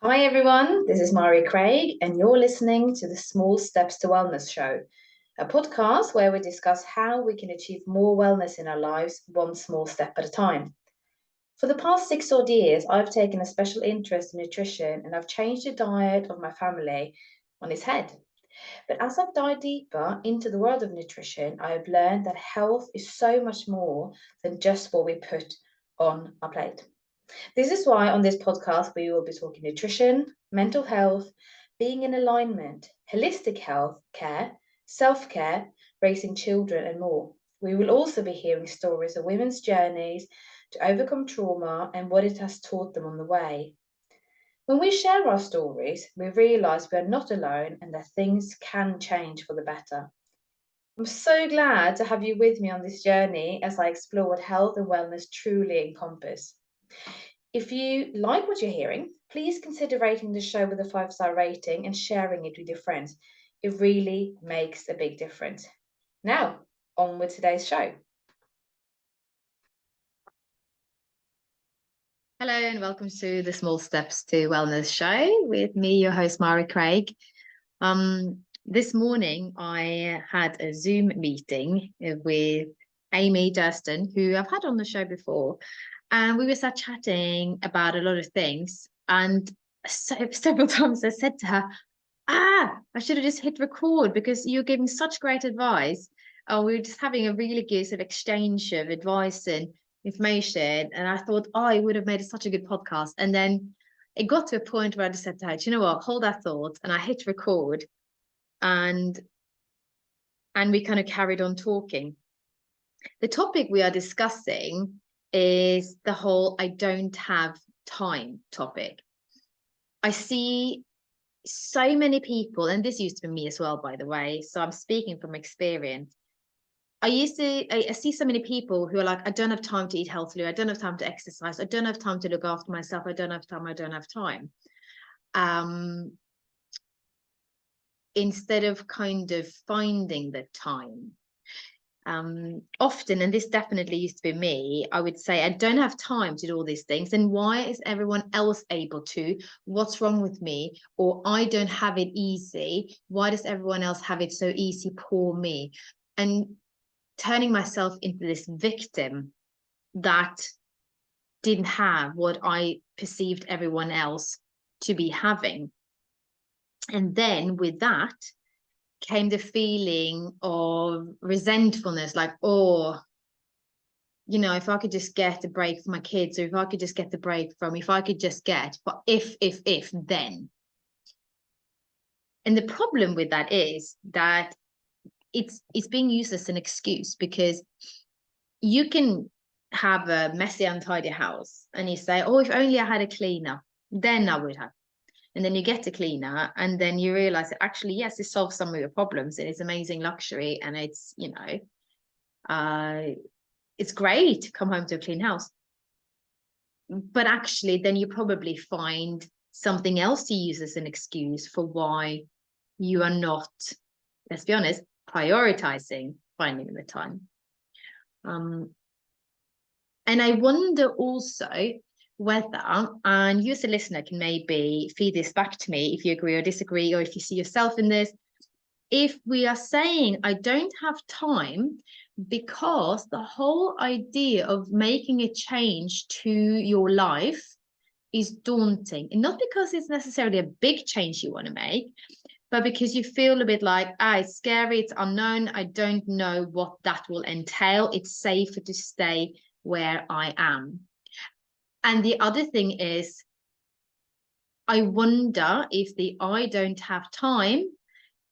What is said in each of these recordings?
Hi everyone, this is Mari Craig, and you're listening to the Small Steps to Wellness show, a podcast where we discuss how we can achieve more wellness in our lives one small step at a time. For the past 6 odd years, I've taken a special interest in nutrition and I've changed the diet of my family on its head. But as I've dived deeper into the world of nutrition, I have learned that health is so much more than just what we put on our plate. This is why on this podcast we will be talking nutrition, mental health, being in alignment, holistic health care, self care, raising children, and more. We will also be hearing stories of women's journeys to overcome trauma and what it has taught them on the way. When we share our stories, we realize we are not alone and that things can change for the better. I'm so glad to have you with me on this journey as I explore what health and wellness truly encompass. If you like what you're hearing, please consider rating the show with a 5-star rating and sharing it with your friends. It really makes a big difference. Now, on with today's show. Hello and welcome to the Small Steps to Wellness show with me, your host, Mara Craig. This morning I had a Zoom meeting with Amy Durston, who I've had on the show before. And we were sat chatting about a lot of things. And several times I said to her, I should have just hit record because you're giving such great advice. We were just having a really good sort of exchange of advice and information. And I thought, it would have made such a good podcast. And then it got to a point where I just said to her, do you know what, hold that thought. And I hit record and we kind of carried on talking. The topic we are discussing is the whole I don't have time topic. I see so many people, and this used to be me as well, by the way, so I'm speaking from experience. I see so many people who are like, I don't have time to eat healthily, I don't have time to exercise, I don't have time to look after myself, I don't have time. Instead of kind of finding the time. Often, and this definitely used to be me, I would say, I don't have time to do all these things. And why is everyone else able to? What's wrong with me? Or I don't have it easy. Why does everyone else have it so easy? Poor me. And turning myself into this victim that didn't have what I perceived everyone else to be having. And then with that, came the feeling of resentfulness, like, if I could just get a break from my kids, or if I could just get the break from, if I could just get, but if, then. And the problem with that is that it's being used as an excuse, because you can have a messy, untidy house and you say, if only I had a cleaner, then I would have. And then you get a cleaner and then you realize that actually, yes, it solves some of your problems and it's amazing luxury. And it's, it's great to come home to a clean house. But actually, then you probably find something else to use as an excuse for why you are not, let's be honest, prioritizing finding the time. And I wonder also whether, and you as a listener can maybe feed this back to me if you agree or disagree, or if you see yourself in this, if we are saying I don't have time because the whole idea of making a change to your life is daunting, and not because it's necessarily a big change you want to make, but because you feel a bit like, it's scary, it's unknown, I don't know what that will entail, it's safer to stay where I am. And the other thing is, I wonder if the I don't have time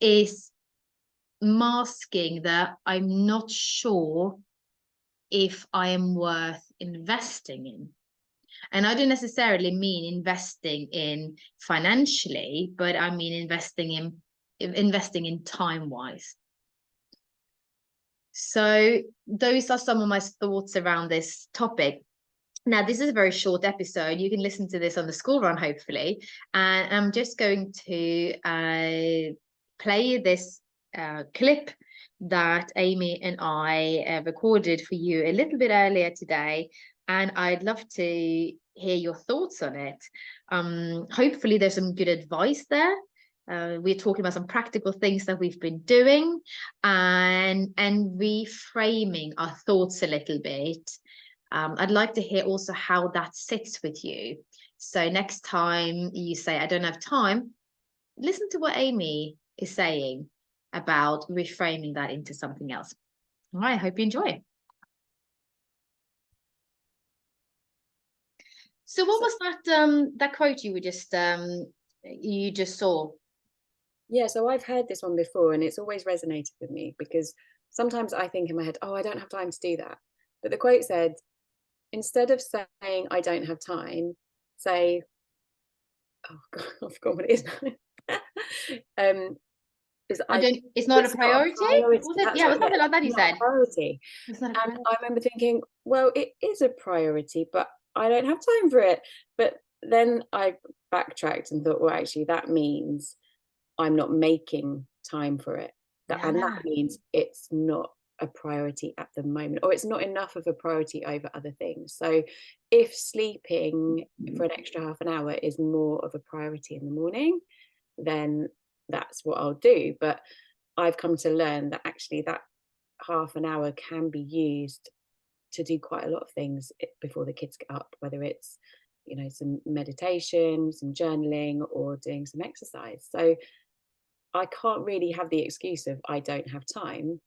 is masking that I'm not sure if I am worth investing in. And I don't necessarily mean investing in financially, but I mean investing in time-wise. So those are some of my thoughts around this topic. Now, this is a very short episode. You can listen to this on the school run, hopefully. And I'm just going to play this clip that Amy and I recorded for you a little bit earlier today. And I'd love to hear your thoughts on it. Hopefully there's some good advice there. We're talking about some practical things that we've been doing, and reframing our thoughts a little bit. I'd like to hear also how that sits with you. So next time you say, I don't have time, listen to what Amy is saying about reframing that into something else. All right, I hope you enjoy. So what was that quote you just saw? Yeah, so I've heard this one before, and it's always resonated with me, because sometimes I think in my head, oh, I don't have time to do that. But the quote said, instead of saying I don't have time, say, oh God, I forgot what it is. I don't. It's not a priority. Was it? Yeah, it was something like that. You said. Priority. It's not a And priority. I remember thinking, well, it is a priority, but I don't have time for it. But then I backtracked and thought, well, actually, that means I'm not making time for it. And that means it's not a priority at the moment, or it's not enough of a priority over other things. So if sleeping for an extra half an hour is more of a priority in the morning, then that's what I'll do. But I've come to learn that actually that half an hour can be used to do quite a lot of things before the kids get up, whether it's, you know, some meditation, some journaling, or doing some exercise. So I can't really have the excuse of I don't have time,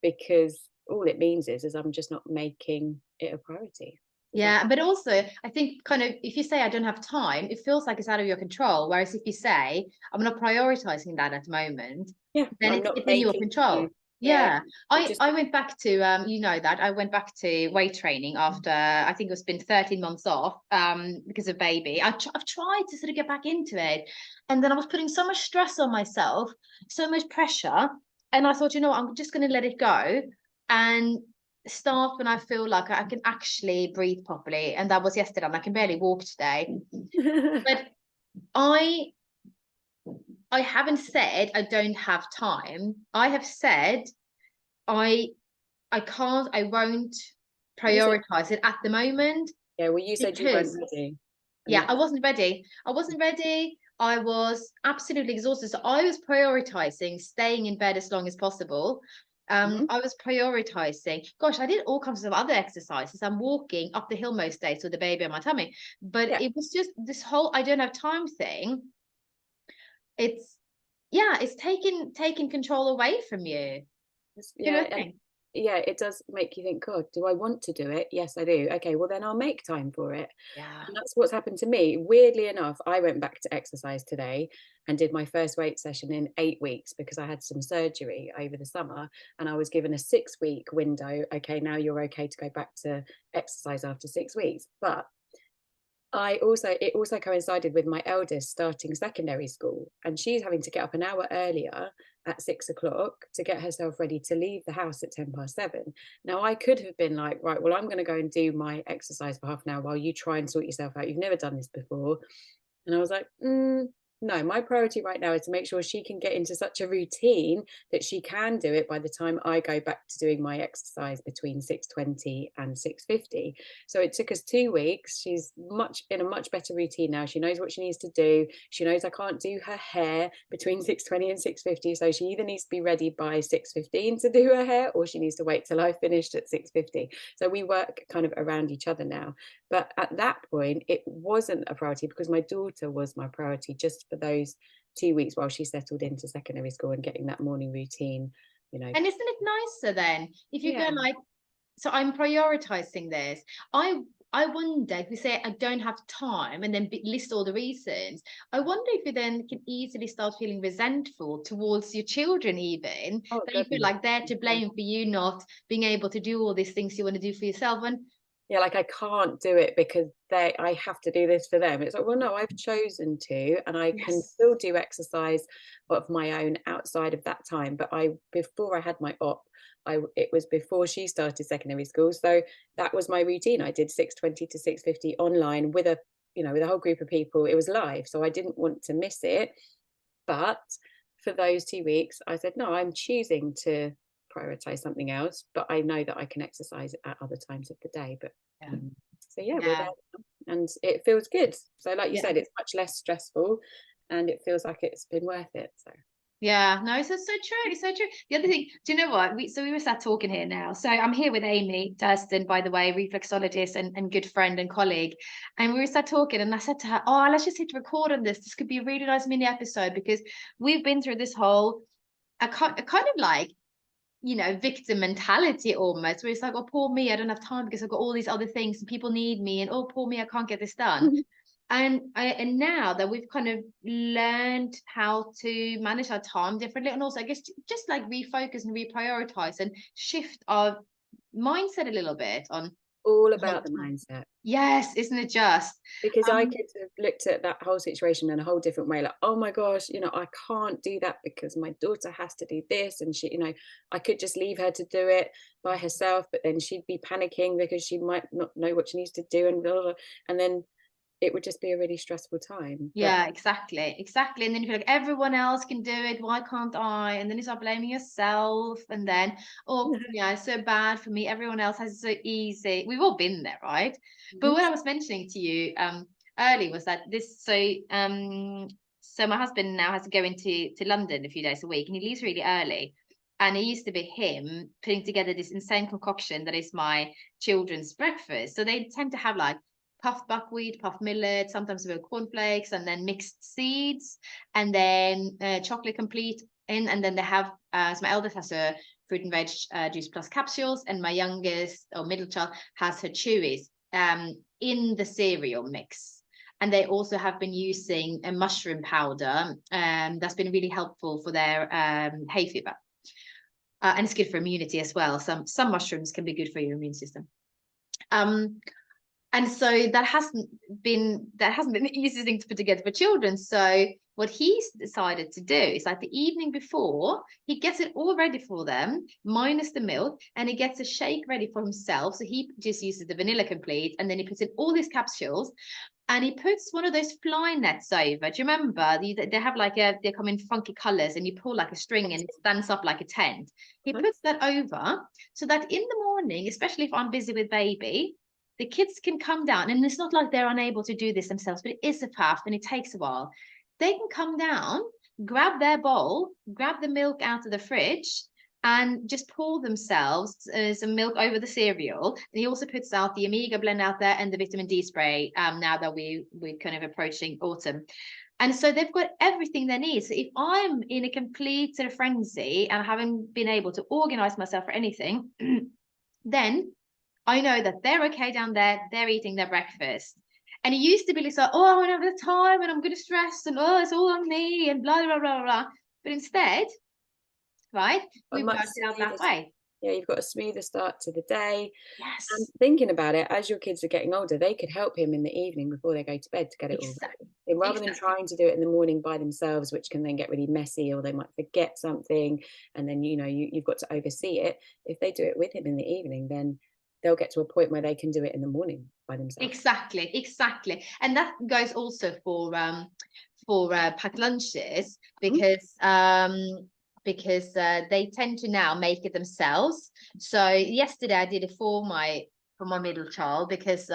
because all it means is I'm just not making it a priority. Yeah, but also I think kind of if you say I don't have time, it feels like it's out of your control. Whereas if you say I'm not prioritizing that at the moment, yeah, then it's in your control. Yeah. I went back to you know that I went back to weight training after I think it's been 13 months off because of baby. I've tried to sort of get back into it, and then I was putting so much stress on myself, so much pressure, and I thought, you know what, I'm just going to let it go and start when I feel like I can actually breathe properly. And that was yesterday, and I can barely walk today. But I haven't said I don't have time. I have said I can't, I won't prioritize it at the moment. Yeah, well, you said you weren't ready. Yeah, I wasn't ready. I wasn't ready. I was absolutely exhausted. So I was prioritizing staying in bed as long as possible. I was prioritizing. Gosh, I did all kinds of other exercises. I'm walking up the hill most days with the baby on my tummy. But it was just this whole I don't have time thing. It's it's taking control away from you. Yeah, it does make you think, God, do I want to do it? Yes, I do. Okay, well, then I'll make time for it. Yeah. And that's what's happened to me. Weirdly enough, I went back to exercise today and did my first weight session in 8 weeks, because I had some surgery over the summer, and I was given a 6-week window. Okay, now you're okay to go back to exercise after 6 weeks. But it also coincided with my eldest starting secondary school, and she's having to get up an hour earlier at 6 o'clock to get herself ready to leave the house at 7:10. Now I could have been like, right, well, I'm going to go and do my exercise for half an hour while you try and sort yourself out. You've never done this before. And I was like, no, my priority right now is to make sure she can get into such a routine that she can do it by the time I go back to doing my exercise between 6:20 and 6:50. So it took us 2 weeks. She's in a much better routine now. She knows what she needs to do. She knows I can't do her hair between 6:20 and 6:50. So she either needs to be ready by 6:15 to do her hair, or she needs to wait till I finished at 6:50. So we work kind of around each other now. But at that point, it wasn't a priority, because my daughter was my priority just for those 2 weeks while she settled into secondary school and getting that morning routine, you know. And isn't it nicer then if you go like, so I'm prioritizing this. I wonder if we say I don't have time and then list all the reasons. I wonder if you then can easily start feeling resentful towards your children, even that you feel like they're to blame for you not being able to do all these things you want to do for yourself. And yeah, like I can't do it because I have to do this for them. It's like, well, no, I've chosen to, and I can still do exercise of my own outside of that time. But before I had my op, it was before she started secondary school, so that was my routine. I did 6:20 to 6:50 online with with a whole group of people. It was live, so I didn't want to miss it. But for those 2 weeks, I said, no, I'm choosing to prioritize something else, but I know that I can exercise at other times of the day. But So yeah, we're Yeah. there now, and it feels good. So like you Yeah. said, it's much less stressful, and it feels like it's been worth it. So Yeah, no, it's so true. It's so true. The other thing, do you know what? We were sat talking here now. So I'm here with Amy Durston, by the way, reflexologist and good friend and colleague. And we were sat talking, and I said to her, "Oh, let's just hit record on this. This could be a really nice mini episode because we've been through this whole a kind of like, you know, victim mentality almost, where it's like, oh, poor me, I don't have time because I've got all these other things and people need me, and oh, poor me, I can't get this done." And now that we've kind of learned how to manage our time differently, and also I guess just like refocus and reprioritize and shift our mindset a little bit on all the whole about the time. mindset. Yes, isn't it just? Because I Um, could have looked at that whole situation in a whole different way, like, oh my gosh, I can't do that because my daughter has to do this. And I could just leave her to do it by herself, but then she'd be panicking because she might not know what she needs to do, and blah, blah, blah. And then it would just be a really stressful time. But Yeah, exactly. And then you feel like everyone else can do it. Why can't I? And then you start blaming yourself. And then, oh, yeah, it's so bad for me. Everyone else has it so easy. We've all been there, right? But Mhm. what I was mentioning to you early was that so my husband now has to go into London a few days a week, and he leaves really early. And it used to be him putting together this insane concoction that is my children's breakfast. So they tend to have like puffed buckwheat, puffed millet, sometimes with cornflakes, and then mixed seeds, and then chocolate complete in. And then they have, so my eldest has a fruit and veg juice plus capsules, and my youngest or middle child has her chewies in the cereal mix. And they also have been using a mushroom powder that's been really helpful for their hay fever. And it's good for immunity as well. Some mushrooms can be good for your immune system. Um, and so that hasn't been the easiest thing to put together for children. So what he's decided to do is like the evening before, he gets it all ready for them, minus the milk, and he gets a shake ready for himself. So he just uses the vanilla complete, and then he puts in all these capsules, and he puts one of those fly nets over. Do you remember? They have like they come in funky colors, and you pull like a string and it stands up like a tent. He puts that over so that in the morning, especially if I'm busy with baby, the kids can come down, and it's not like they're unable to do this themselves, but it is a path and it takes a while. They can come down, grab their bowl, grab the milk out of the fridge, and just pour themselves some milk over the cereal. And he also puts out the Omega blend out there and the vitamin D spray. Now that we're kind of approaching autumn, and so they've got everything they need. So if I'm in a complete sort of frenzy and I haven't been able to organize myself for anything, then I know that they're okay down there, they're eating their breakfast. And it used to be like, oh, I don't have the time and I'm going to stress and oh, it's all on me and blah, blah, blah, blah. But instead, right, a we've much worked it out smoother that way. Yeah, you've got a smoother start to the day. And Yes, thinking about it, as your kids are getting older, they could help him in the evening before they go to bed to get it all exactly. ready. And rather than Exactly. trying to do it in the morning by themselves, which can then get really messy, or they might forget something, and then you've got to oversee it. If they do it with him in the evening, then they'll get to a point where they can do it in the morning by themselves. Exactly. And that goes also for packed lunches, Mhm. because they tend to now make it themselves. So yesterday I did it for my middle child because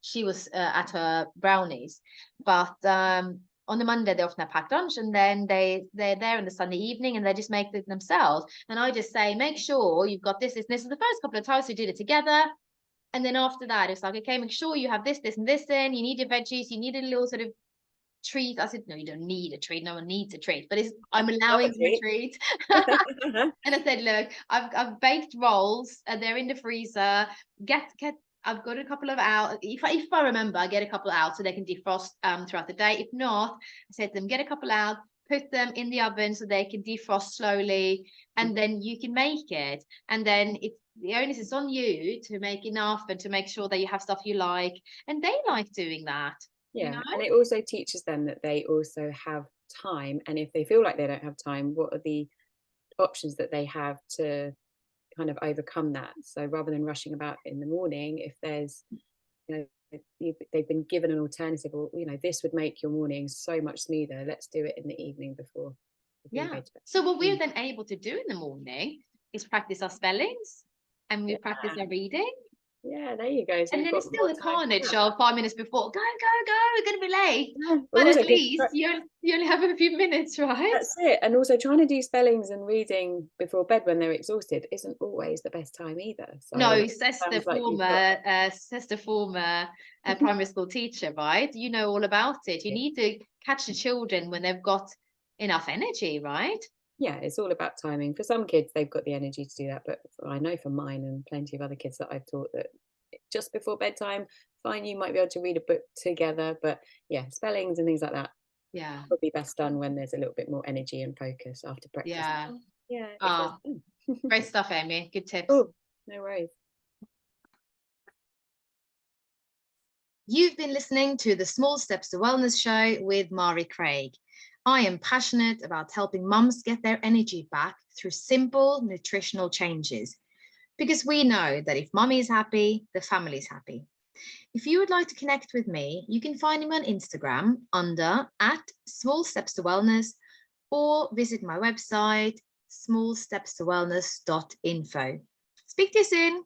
she was at her brownies, but on the Monday they often have packed lunch, and then they're there on the Sunday evening and they just make it themselves. And I just say, make sure you've got this, this, and this. The first couple of times we did it together. And then after that, it's like, okay, make sure you have this, this, and this in. You need your veggies. You need a little sort of treat. I said, no, you don't need a treat. No one needs a treat, but I'm Love a allowing them a treat. treat. And I said, look, I've baked rolls. They're in the freezer. Get. I've got a couple of out. If I remember, I get a couple out so they can defrost throughout the day. If not, I said to them, get a couple out, put them in the oven so they can defrost slowly, and then you can make it. And then the onus is on you to make enough and to make sure that you have stuff you like. And they like doing that, you know? Yeah, and it also teaches them that they also have time, and if they feel like they don't have time, what are the options that they have to kind of overcome that? So rather than rushing about in the morning, if there's, they've been given an alternative, or this would make your morning so much smoother, let's do it in the evening before you Yeah. go to bed. So what we're then able to do in the morning is practice our spellings, and we Yeah. practice our reading, Yeah, there you go. So And you've then got it's still more the time for carnage that. of 5 minutes before, go, go, go, we're going to be late. Yeah, but But also at 'cause least you only have a few minutes, right? that's it. And also trying to do spellings and reading before bed when they're exhausted isn't always the best time either. So No, it sounds like you've got says the former primary school teacher, right? You know all about it. You need to catch the children when they've got enough energy, right? yeah, it's all about timing. For some kids, they've got the energy to do that, but I know for mine and plenty of other kids that I've taught that just before bedtime, fine, you might be able to read a book together, but yeah, spellings and things like that Yeah, probably best done when there's a little bit more energy and focus after breakfast. yeah. Yeah, if there's Ah, great stuff, Amy. Good tips. oh, no worries. You've been listening to the Small Steps to Wellness show with Mari Craig. I am passionate about helping mums get their energy back through simple nutritional changes, because we know that if mummy is happy, the family's happy. If you would like to connect with me, you can find me on Instagram under @smallstepstowellness, or visit my website smallstepstowellness.info. Speak to you soon.